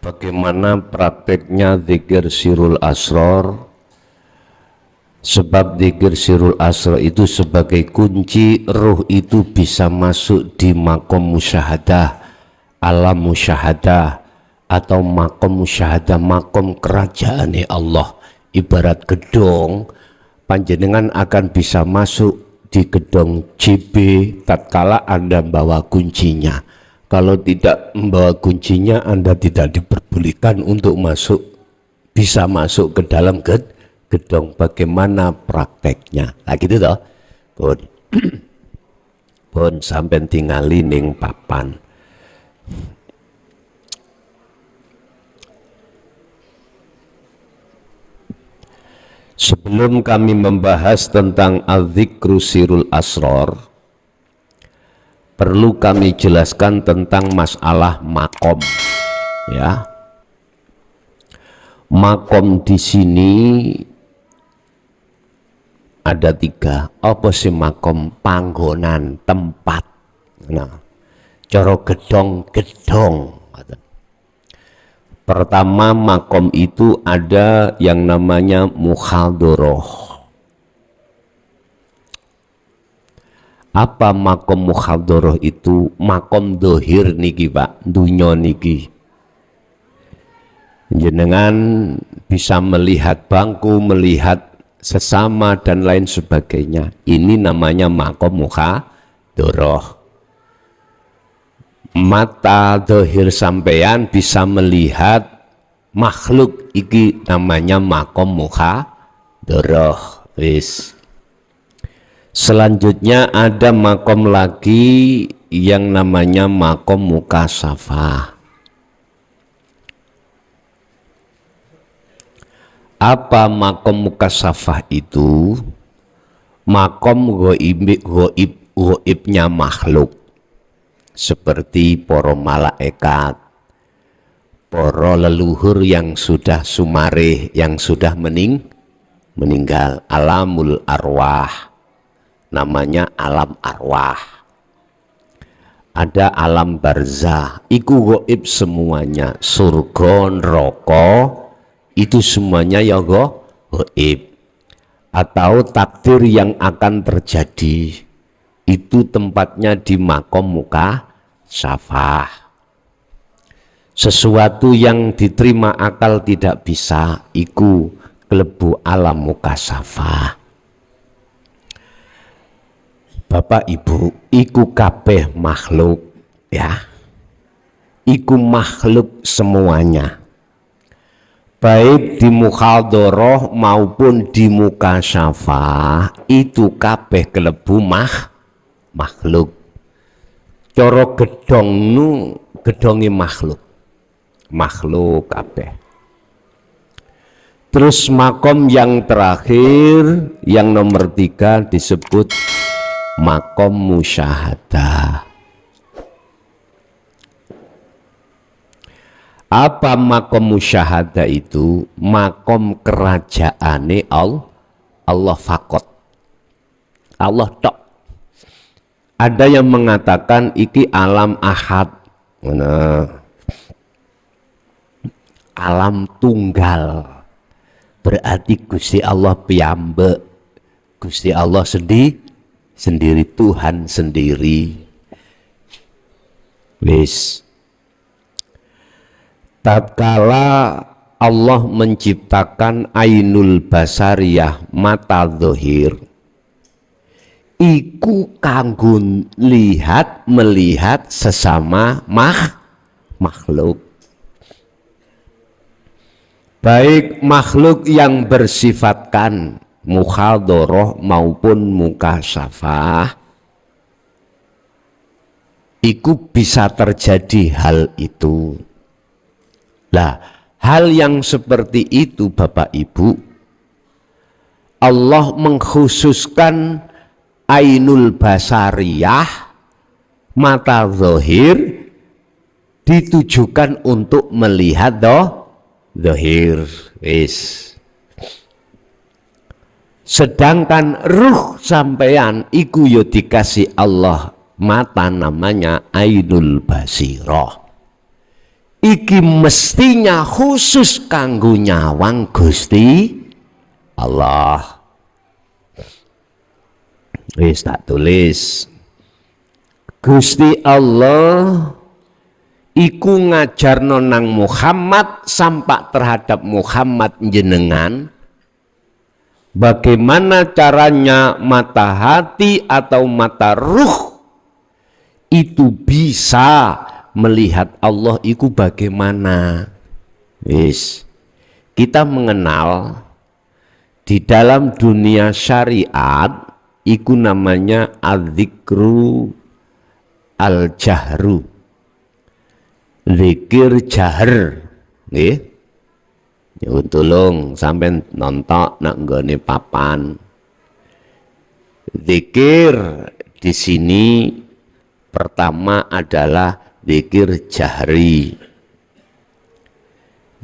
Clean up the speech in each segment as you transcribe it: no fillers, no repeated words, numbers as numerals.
Bagaimana prakteknya zikir sirul asror? Sebab zikir sirul asror itu sebagai kunci ruh itu bisa masuk di makom musyahadah, alam musyahadah, atau makom musyahadah, makom kerajaan Allah. Ibarat gedong, panjenengan akan bisa masuk di gedong JB tatkala Anda bawa kuncinya. Kalau tidak membawa kuncinya, Anda tidak diperbolehkan untuk bisa masuk ke dalam gedong. Bagaimana prakteknya? Nah gitu toh. Pun sampai tingali ning papan. Sebelum kami membahas tentang al-dzikru sirul asror, perlu kami jelaskan tentang masalah makom, ya. Makom di sini ada 3. Apa sih makom? Panggonan, tempat. Nah, cara gedong. Pertama, makom itu ada yang namanya muhadharah. Apa makom muhadharah itu? Makom dohir niki Pak, dunya niki. Jenengan bisa melihat bangku, melihat sesama dan lain sebagainya. Ini namanya makom muhadharah. Mata dohir sampean bisa melihat makhluk, iki namanya makom muhadharah. Wis. Selanjutnya ada makom lagi yang namanya makom mukasyafah. Apa makom mukasyafah itu? Makom goibnya makhluk, seperti para malaikat, para leluhur yang sudah sumareh, yang sudah meninggal, alamul arwah. Namanya alam arwah. Ada alam barzah, iku gaib semuanya. Surga, neraka, itu semuanya ya gaib. Atau takdir yang akan terjadi, itu tempatnya di makom mukasyafah. Sesuatu yang diterima akal tidak bisa, iku klebu alam mukasyafah. Bapak Ibu, iku kabeh makhluk, ya. Iku makhluk semuanya. Baik di muhadharah maupun di mukasyafah, itu kabeh kelebu makhluk. Cara gedong nu gedongi makhluk kabeh. Terus makom yang terakhir, yang nomor 3 disebut makom musyahadah. Apa makom musyahadah itu? Makom kerajaane Allah fakot. Allah tok. Ada yang mengatakan iki alam ahad. Nah, alam tunggal. Berarti Gusti Allah piyambak. Gusti Allah sendiri, Tuhan sendiri. Wis. Tatkala Allah menciptakan ainul basariyah, mata zahir, iku kanggo melihat sesama makhluk. Baik makhluk yang bersifatkan muhadharah maupun mukasyafah, iku bisa terjadi hal itu. Lah, hal yang seperti itu Bapak Ibu, Allah mengkhususkan ainul basariyah, mata zahir, ditujukan untuk melihat zahir. Wis. Sedangkan ruh sampean iku yo dikasih Allah mata namanya ainul basirah. iki mestinya khusus kanggo nyawang Gusti Allah. Wis tak tulis, Gusti Allah iku ngajarno nang Muhammad sampak terhadap Muhammad jenengan bagaimana caranya mata hati atau mata ruh itu bisa melihat Allah iku bagaimana. Wis kita mengenal di dalam dunia syariat iku namanya adzikru al-jahru, zikir jahr nggih. Nyuwun tulung sampean nonton nak nggone papan. Zikir di sini pertama adalah zikir jahri.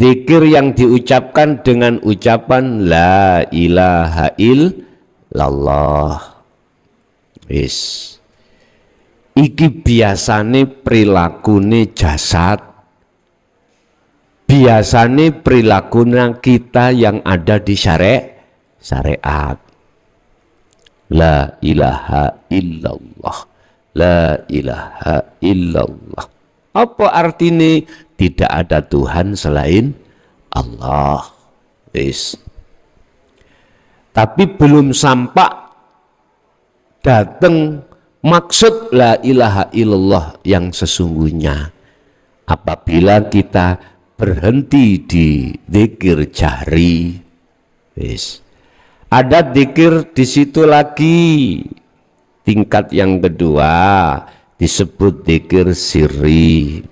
Zikir yang diucapkan dengan ucapan la ilaha illallah. Wis. Iki biasane prilakune jasad. Biasane perilakunya kita yang ada di syariat. La ilaha illallah. La ilaha illallah. Apa artinya? Tidak ada Tuhan selain Allah. Wis. Tapi belum sampai datang maksud la ilaha illallah yang sesungguhnya. Apabila kita berhenti di zikir jahri, wis. Ada zikir di situ lagi. Tingkat yang kedua disebut zikir sirri.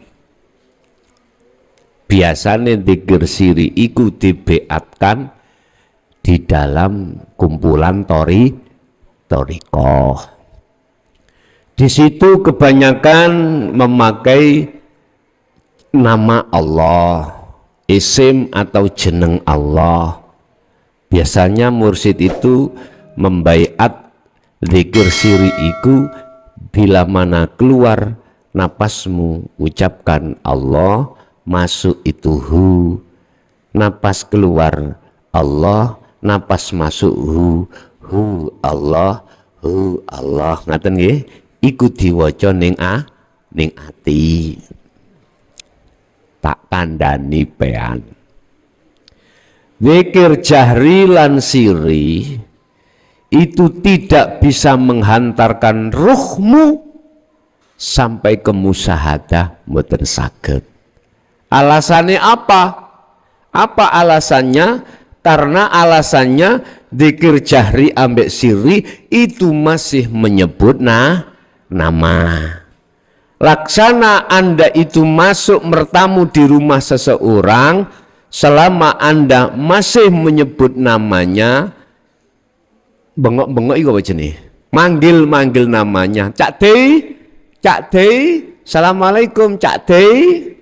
Biasanya zikir sirri iku dibeatkan di dalam kumpulan torikoh. Di situ kebanyakan memakai nama Allah, isim atau jeneng Allah. Biasanya mursyid itu membaiat zikir sirri iku bila mana keluar napasmu ucapkan Allah, masuk itu hu, napas keluar Allah, napas masuk hu Allah, ngaten nggih. Iku diwaca ning ati. Tak kandhani pean. Zikir jahri lan siri itu tidak bisa menghantarkan ruhmu sampai ke musyahadah, mboten saged. Alasannya apa? Apa alasannya? Karena alasannya zikir jahri ambek siri itu masih menyebut nama. Laksana Anda itu masuk bertamu di rumah seseorang, selama Anda masih menyebut namanya, bengok-bengok itu apa jenis? Manggil-manggil namanya. Cak Dei, Assalamualaikum Cak Dei.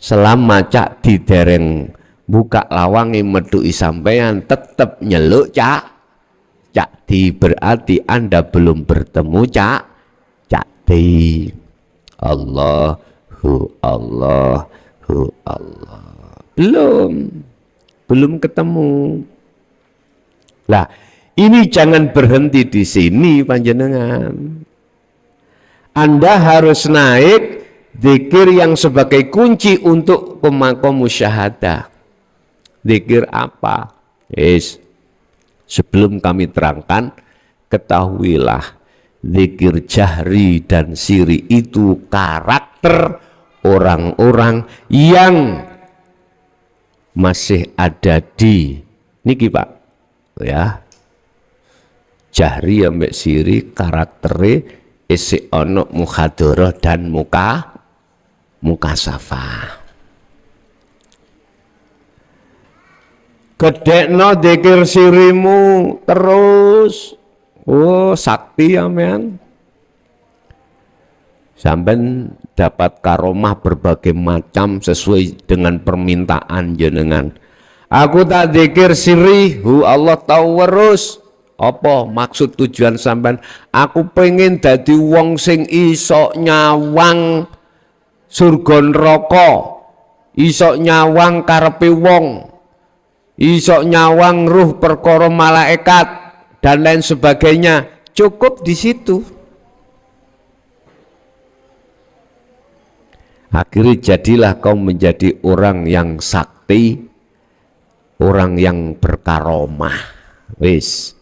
Selama Cak di dereng buka lawangi medui sampean tetap nyeluk Cak Di, berarti Anda belum bertemu Cak Di. Allahu Allah. Belum ketemu. Lah, ini jangan berhenti di sini panjenengan. Anda harus naik zikir yang sebagai kunci untuk pemakom musyahadah. Zikir apa? Sebelum kami terangkan, ketahuilah zikir jahri dan siri itu karakter orang-orang yang masih ada di niki Pak, ya. Jahri ambek siri karaktere isi ono muhadharah dan mukasafah. Gedekno zikir sirimu terus. Oh, sakti ya men. Sampai dapat karomah berbagai macam sesuai dengan permintaan jenengan. Aku tak zikir siri, Allah tahu terus. Apa maksud tujuan sampean? Aku pengen dadi wong sing iso nyawang surga neraka. iso nyawang karepe wong, iso nyawang ruh perkara malaikat dan lain sebagainya. Cukup di situ. Akhirnya jadilah kau menjadi orang yang sakti, orang yang berkaromah. Wis.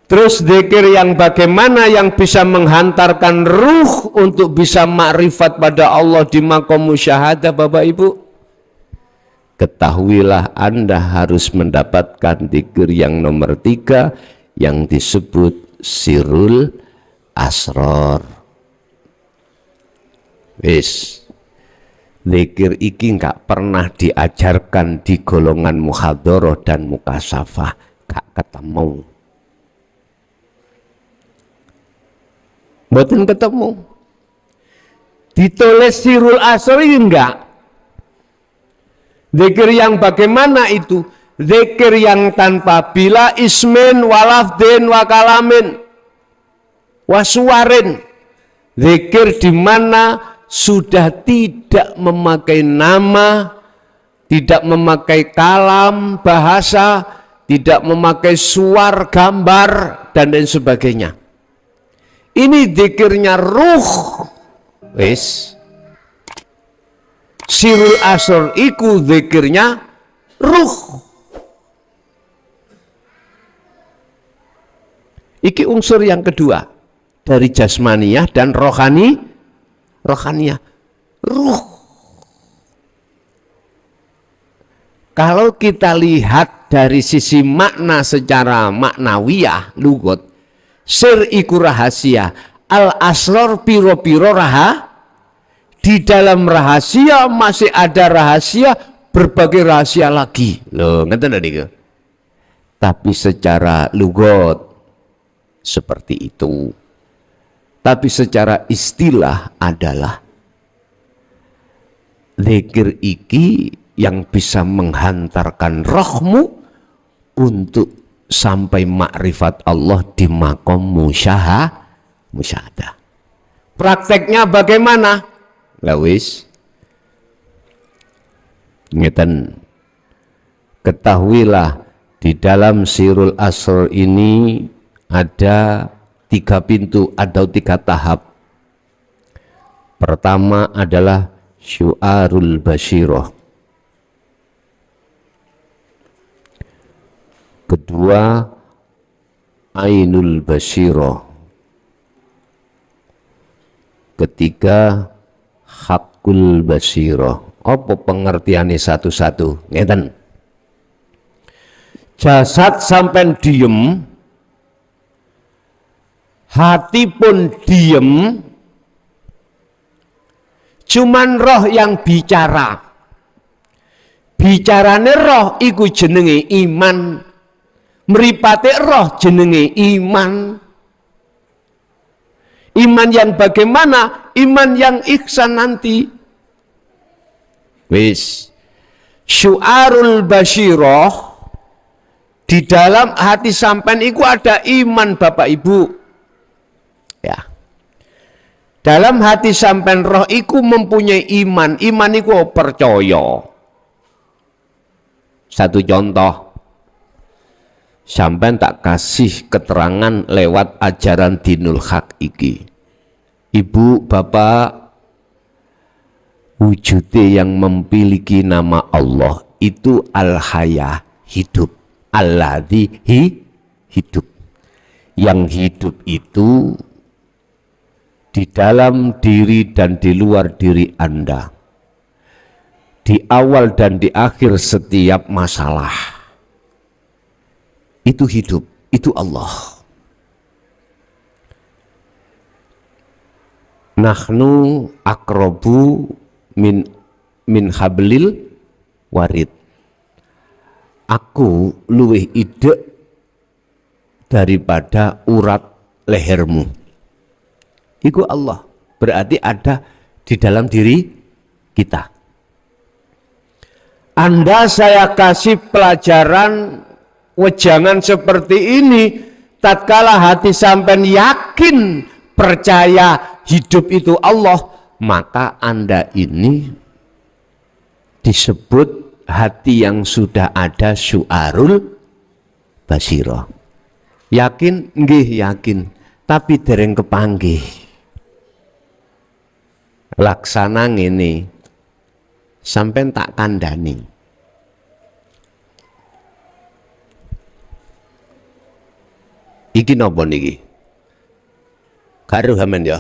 Terus zikir yang bagaimana yang bisa menghantarkan ruh untuk bisa makrifat pada Allah di maqam musyahadah, Bapak Ibu. Ketahuilah Anda harus mendapatkan zikir yang nomor 3 yang disebut sirul asror. Wis. Zikir iki enggak pernah diajarkan di golongan muhadharah dan mukasafah, gak ketemu. Mboten ketemu. Ditulis sirul asri enggak. Zikir yang bagaimana itu? Zikir yang tanpa bila ismin walafdin wakalamin wasuwarin. Zikir di mana sudah tidak memakai nama, tidak memakai kalam bahasa, tidak memakai suar gambar dan lain sebagainya. Ini zikirnya ruh. Wis. Sirul asr iku zikirnya ruh. Iki unsur yang kedua dari jasmaniyah dan rohaniyah. Ruh. Kalau kita lihat dari sisi makna secara maknawiyah, lugot, sir iku rahasia, al asror piro-piro di dalam rahasia masih ada rahasia, berbagai rahasia lagi. Loh, ngeten niku. Tapi secara lugot seperti itu. Tapi secara istilah adalah zikir iki yang bisa menghantarkan rohmu untuk sampai makrifat Allah di maqam musyahadah. Prakteknya bagaimana? Lawis ngeten, ketahuilah di dalam sirul asr ini ada 3 pintu atau 3 tahap. Pertama adalah syu'arul basyirah. Kedua ainul basyirah. Ketiga hakul basyirah. Apa pengertiannya satu-satu? Ngeten. Jasad sampai diem, hati pun diem, cuman roh yang bicara. Bicarane roh iku jenenge iman, mripate roh jenenge iman. Iman yang bagaimana? Iman yang ihsan nanti. Wis. Syu'arul basyirah, di dalam hati sampean itu ada iman, Bapak Ibu. Ya. Dalam hati sampean roh iku mempunyai iman. Iman iku percaya. Satu contoh. Sampean tak kasih keterangan lewat ajaran dinul haq iki. Ibu, bapak, wujudnya yang memiliki nama Allah itu al-haya, hidup. Alladzi hidup. Yang hidup itu di dalam diri dan di luar diri Anda. Di awal dan di akhir setiap masalah. Itu hidup, itu Allah. Nahnu akrobu min hablil warid. Aku luwih idek daripada urat lehermu. Itu Allah. Berarti ada di dalam diri kita. Anda saya kasih pelajaran wejangan seperti ini, tatkala hati sampean yakin percaya hidup itu Allah, maka Anda ini disebut hati yang sudah ada syu'arul basirah. Yakin? Nggih yakin, tapi dereng kepanggih. Laksana ngene, sampean tak kandhani. Iki napa niki? Karo sampean ya.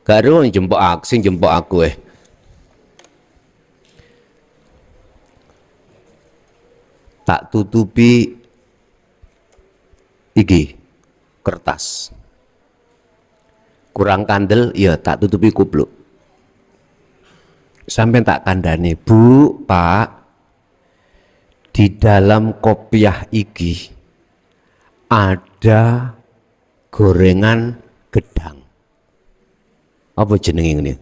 Karo jempok aku, sing jempok aku tak tutupi iki kertas. Kurang kandel, ya tak tutupi kupluk. Sampai tak kandani, Bu, Pak, di dalam kopiah iki ada gorengan gedang. Apa jenenge ini?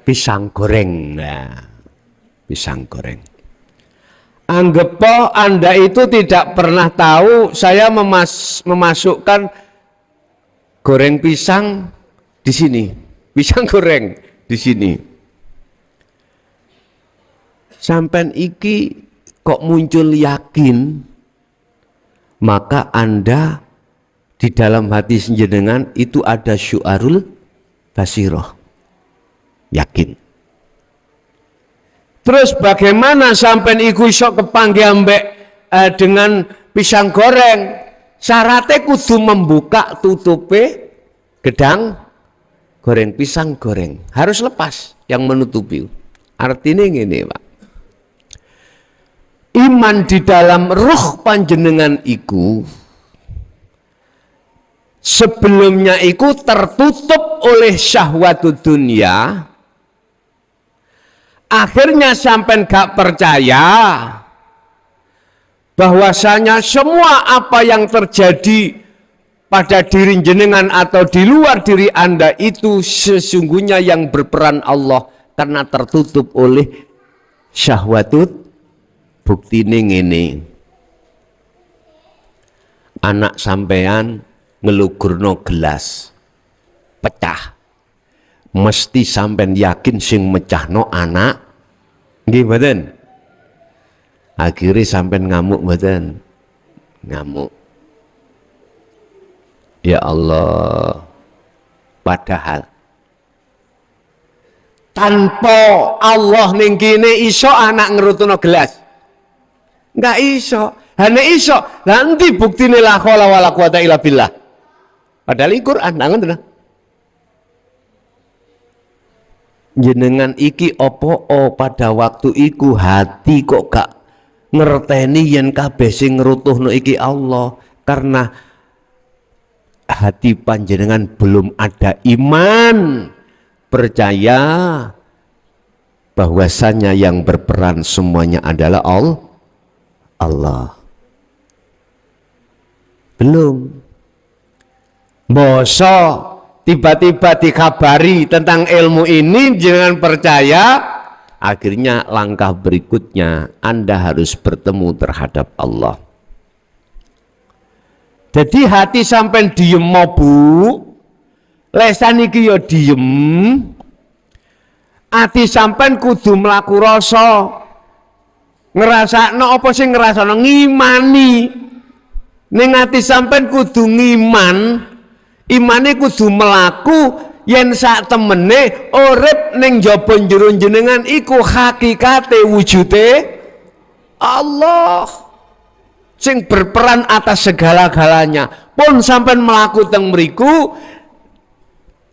Pisang goreng. Nah, pisang goreng. Anggap Anda itu tidak pernah tahu saya memasukkan goreng pisang di sini. Pisang goreng di sini. Sampai iki kok muncul yakin, maka Anda di dalam hati senjenengan itu ada syu'arul basirah. Yakin. Terus bagaimana sampai iku iso kepanggih ambek dengan pisang goreng? Syaratnya kudu membuka tutupe gedang goreng, pisang goreng. Harus lepas yang menutupi. Artinya gini, Pak. Iman di dalam ruh panjenengan iku sebelumnya iku tertutup oleh syahwatud dunia. Akhirnya sampai gak percaya bahwasanya semua apa yang terjadi pada diri jenengan atau di luar diri Anda itu sesungguhnya yang berperan Allah, karena tertutup oleh syahwatut. Bukti ini anak sampean ngelugurno gelas pecah, mesti sampean yakin sing mecahno anak nggih mboten? Akhirnya sampean ngamuk mboten? Ngamuk. Ya Allah, padahal tanpa Allah ning kene iso anak ngerutuno gelas. Enggak iso. Hanya iso. Nanti buktine la haula wala quwata illa billah. Padahal ini Quran, ngoten. Jenengan iki opo pada waktu iku hati kok gak ngerteni yen kabeh sing ngrutuhno iki Allah, karena hati panjenengan belum ada iman percaya bahwasanya yang berperan semuanya adalah Allah. Belum. Boso tiba-tiba dikabari tentang ilmu ini, jangan percaya. Akhirnya langkah berikutnya Anda harus bertemu terhadap Allah. Jadi hati sampai diem Bu, lesan iki ya diem. Hati sampai kudu mlaku rasa. Ngerasakno apa sing ngrasakno? Ngimani. Ning ati sampean kudu ngiman, imane kudu melaku yen sak temene urip ning jaba njero jenengan iku hakikate wujude Allah sing berperan atas segala-galanya. Pun sampean melaku teng mriku,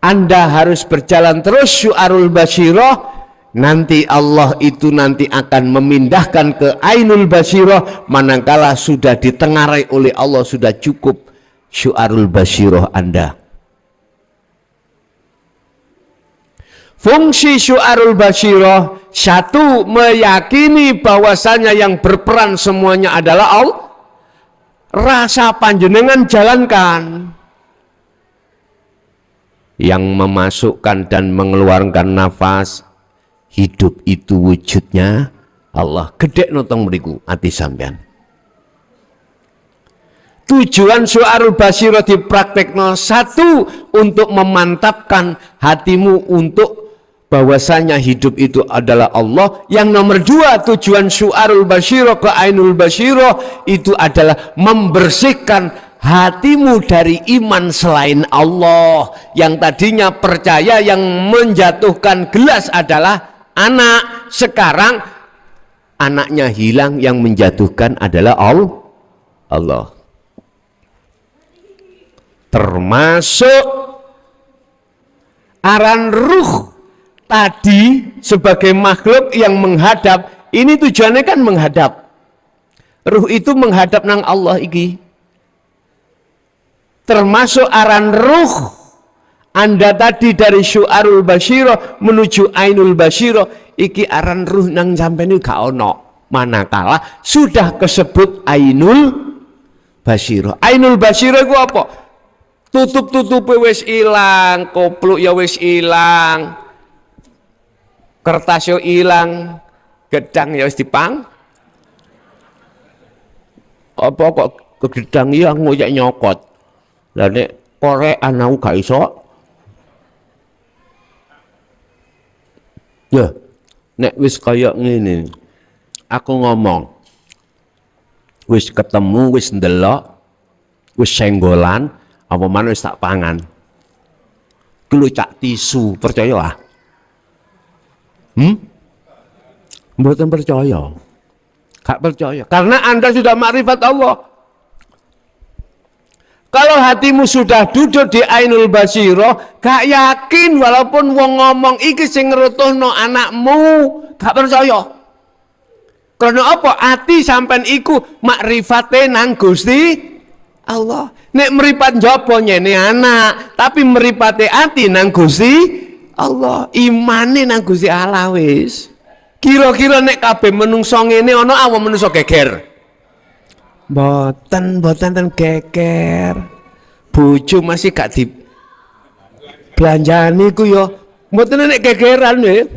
Anda harus berjalan terus syu'arul basirah. Nanti Allah itu nanti akan memindahkan ke ainul basirah manakala sudah ditengarai oleh Allah, sudah cukup syu'arul basirah Anda. Fungsi syu'arul basirah, satu, meyakini bahwasanya yang berperan semuanya adalah Allah. Rasa panjenengan jalankan. Yang memasukkan dan mengeluarkan nafas, hidup itu wujudnya Allah. Gede notong mriku ati sampean. Tujuan syu'arul basirah dipraktekno, satu, untuk memantapkan hatimu untuk bahwasanya hidup itu adalah Allah. Yang nomor dua, tujuan syu'arul basyirah ke ainul basyirah itu adalah membersihkan hatimu dari iman selain Allah. Yang tadinya percaya yang menjatuhkan gelas adalah anak, sekarang anaknya hilang, yang menjatuhkan adalah Allah. Termasuk aran ruh tadi sebagai makhluk yang menghadap, ini tujuannya kan menghadap. Ruh itu menghadap nang Allah iki. Termasuk aran ruh Anda tadi dari syu'arul basyirah menuju ainul basyirah, iki aran ruh nang sampeyan gak ono, manakala sudah kesebut ainul basyirah. Ainul basyirah itu apa? Tutup-tutupe wis ilang, kopluk ya wis ilang, kertas yo ilang, gedang ya wis dipang. Apa kok gedang yang ngoyak nyokot. Lah nek korek anakku gak iso. Ya, nek wis kaya ngene. Aku ngomong. Wis ketemu, wis ndelok, wis senggolan, apa mana wis tak pangan. Kulo cak tisu, percaya ah? Mboten percaya. Gak percaya. Karena Anda sudah makrifat Allah. Kalau hatimu sudah duduk di ainul basyirah, gak yakin walaupun wong ngomong iki sing ngerutuhno anakmu, gak percaya. Karena apa? Ati sampean iku makrifate nang Gusti Allah. Nek meripat njaba nyene anak, tapi meripate ati nang Gusti Allah, imane nang Gusti Allah wis. Kira-kira nek kabeh menungso ngene ana apa menungso geger? Mboten ten geger. Bojo masih gak di belanjani ku ya mboten nek gegeran ya.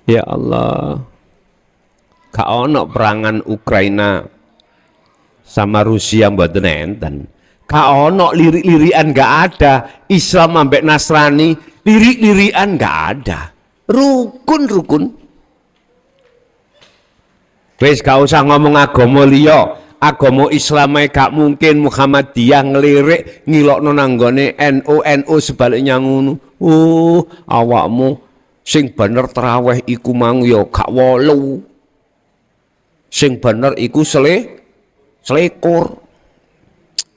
Ya Allah. Gak ono perangan Ukraina sama Rusia mboten enten. Gak ono lirik-lirikan, gak ada. Islam ambek Nasrani lirik-lirikan gak ada. Rukun. Wis gak usah ngomong agama liya. Agama Islam gak mungkin Muhammadiyah ngelirik ngilokno nanggone NU sebaliknya ngono. Awakmu sing bener tarawih iku mang ya gak 8. Sing bener iku selikur.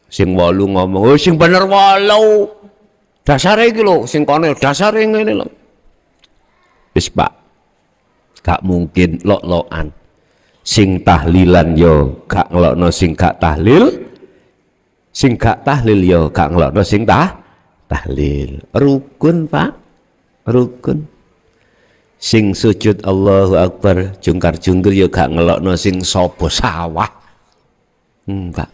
Sing 8 ngomong, sing bener 8. Dasare iki lho, sing kono dasare ngene lho. Wis Pak. Gak mungkin lok-lokan. Sing tahlilan yo gak ngelokno sing gak tahlil. Sing gak tahlil yo gak ngelokno sing tahlil. Rukun Pak. Rukun. Sing sujud Allahu Akbar jungkar-jungkir yo gak ngelokno sing sapa sawah. Enggak.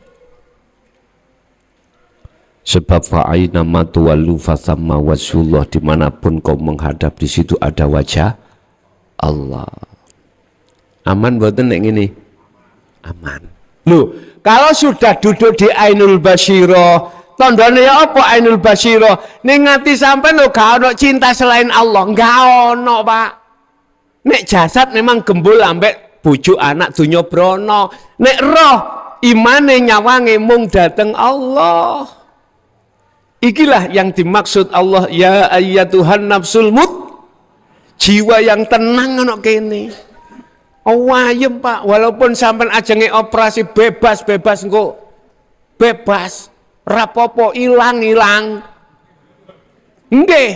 Sebab fa'aina ma tuwallu fathamma wajhullah, dimanapun kau menghadap di situ ada wajah Allah. Aman mboten nek ngene? Aman. Loh, kalau sudah duduk di ainul basyirah, tandane ya apa ainul basyirah? Ning ati sampean lho gak ono cinta selain Allah, enggak ono, Pak. Nek jasad memang gembul ambek bojo anak donya brana. Nek roh imane nyawange mung dateng Allah. Ikilah yang dimaksud Allah, ya ayyatuhan nafsul jiwa yang tenang ono kene. Wayem Pak, walaupun sampean ajenge operasi bebas engko bebas, rapopo ilang. Nggih.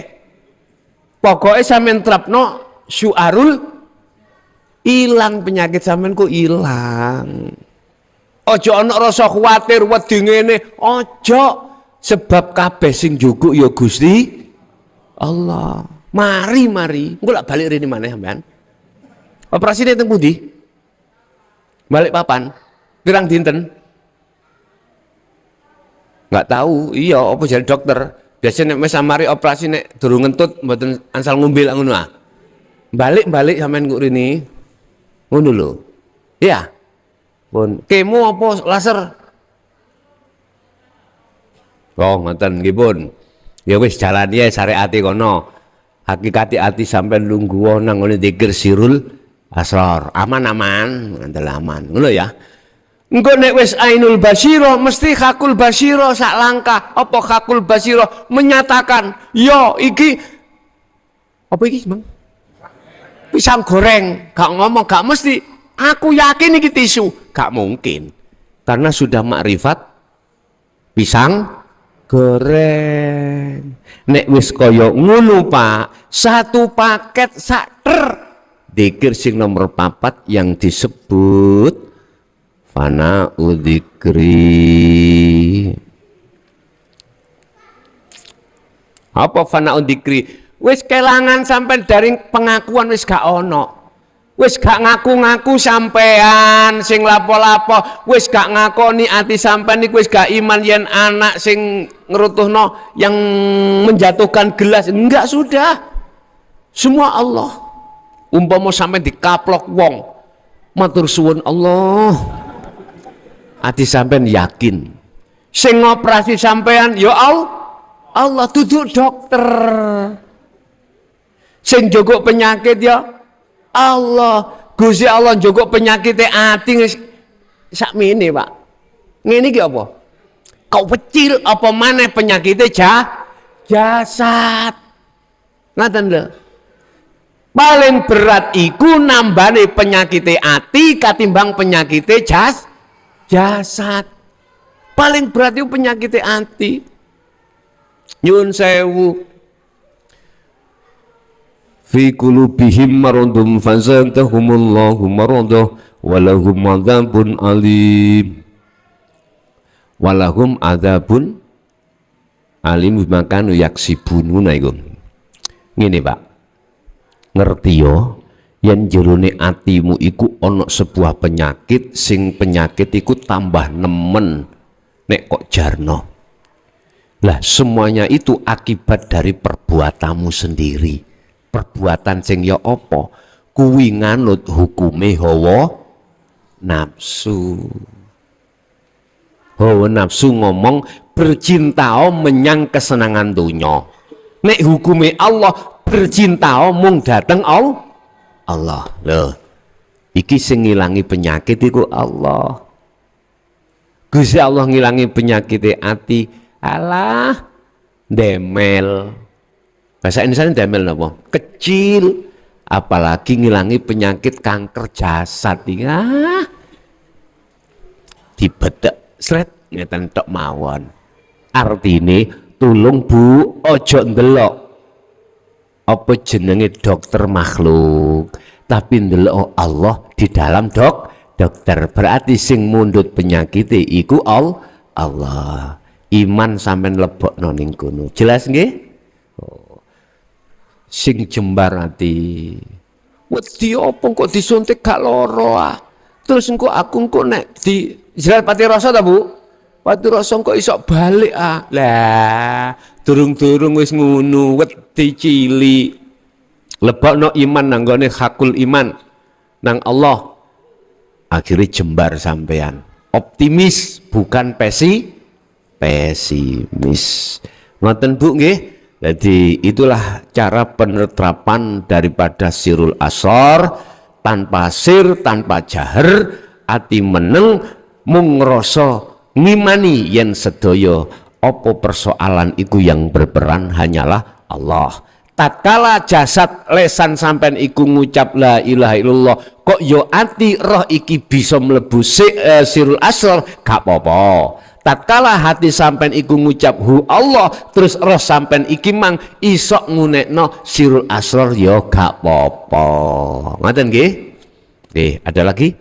Pokoke sampean trapno syu'arul ilang, penyakit sampean ku ilang. Ojo ana rasa kuwatir wedi ngene, ojo, sebab kabeh sing njuguk ya Gusti Allah. Mari, engko lak balik rene maneh sampean. Operasi ini teng pundi? Balik papan? Pirang dinten? Nggak tahu. Iya, apa jadi dokter? Biasanya nek samari operasi nek durung ngentut mboten ansal ngumbil ngono ah. Balik sampean kok rene. Ngono lho. Iya. Pun kemo apa laser? Oh, ngoten nggih pun. Ya wis jalani ae syariate kono. Hakikati ati sampean lungguh nang ngene dzikir sirul asrar. Aman-aman, ngandel aman. Ngono ya. Engko nek wis ainul basyira mesti hakul basyira sak langkah. Apa hakul basyira menyatakan, yo iki apa iki, Bang? Pisang goreng, gak ngomong, gak mesti. Aku yakin iki tisu, gak mungkin. Karena sudah makrifat pisang goreng. Nek wis kaya ngono Pak, satu paket sakter dzikir sing nomor 4 yang disebut fana udzikri. Apa fana udzikri? Wis kelangan sampai dari pengakuan wis gak ono. Wis gak ngaku-ngaku sampean sing lapo-lapo, wis gak ngakoni ati sampean niku wis gak iman yen anak sing ngerutuhno yang menjatuhkan gelas, enggak, sudah. Semua Allah. Umpama sampean dikaplok wong, matur suwun Allah. Ati sampean yakin. Sing ngoperasi sampean ya Allah, duduk dokter. Sing jogok penyakit ya Allah. Gusti Allah jogok penyakit ati sakmene, Pak. Ngene iki apa? Kau kecil apa maneh penyakitnya jasad. Ngaten lho. Paling berat iku nambane penyakitnya ati katimbang penyakitnya jasad. Paling berat itu penyakitnya ati. Nyun sewu. Fi qulubihim maradun fazadahumullahu maradah walahum adzabun alim. Walahum adzabun alim bima kanu yaksibun. Iku ngene Pak, ngerti yo yen jerone atimu iku ana sebuah penyakit sing penyakit iku tambah nemen nek kok jarno. Lah semuanya itu akibat dari perbuatamu sendiri. Perbuatan sing ya apa? Kuwi nganut hukume hawa nafsu. Hawa nafsu ngomong bercintao menyang kesenangan dunya. Nek hukume Allah bercintao mung dateng Allah. Loh. Iki sing ngilangi penyakit iku Allah. Gusti Allah ngilangi penyakit ati. Alah demel. Bahasa Indonesia demel napa? Kecil. Apalagi ngilangi penyakit kanker jasad. Dibedek sret ngeten tok mawon. Artine tulung Bu ojo ndelok apa jenenge dokter makhluk, tapi ndelok Allah di dalam dokter. Berarti sing mundut penyakit iku Allah. Iman sampean lebokno ning kono. Jelas nggih? Sing jembar ati wedi apa kok disuntik gak loro terus engko aku engko nek di jerat pati rasa ta Bu, pati rasa kok iso balik lah durung-durung wis ngono wedi cilik lebokno iman nang gone hakul iman nang Allah akhirnya jembar sampean optimis bukan pesimis. Ngoten Bu nggih. Jadi itulah cara penerapan daripada sirul asor, tanpa sir, tanpa jahar, ati meneng mung ngrasa ngimani yen sedaya apa persoalan iku yang berperan hanyalah Allah. Tatkala jasad lesan sampean iku ngucap la ilaha illallah, kok yo ati roh iki bisa mlebu sirul asor, gak apa-apa. Tatkala hati sampean iku ngucap hu Allah terus roh sampean iki mang isok ngunekno sirul asrar ya gak apa-apa. Ngoten nggih? Ada lagi?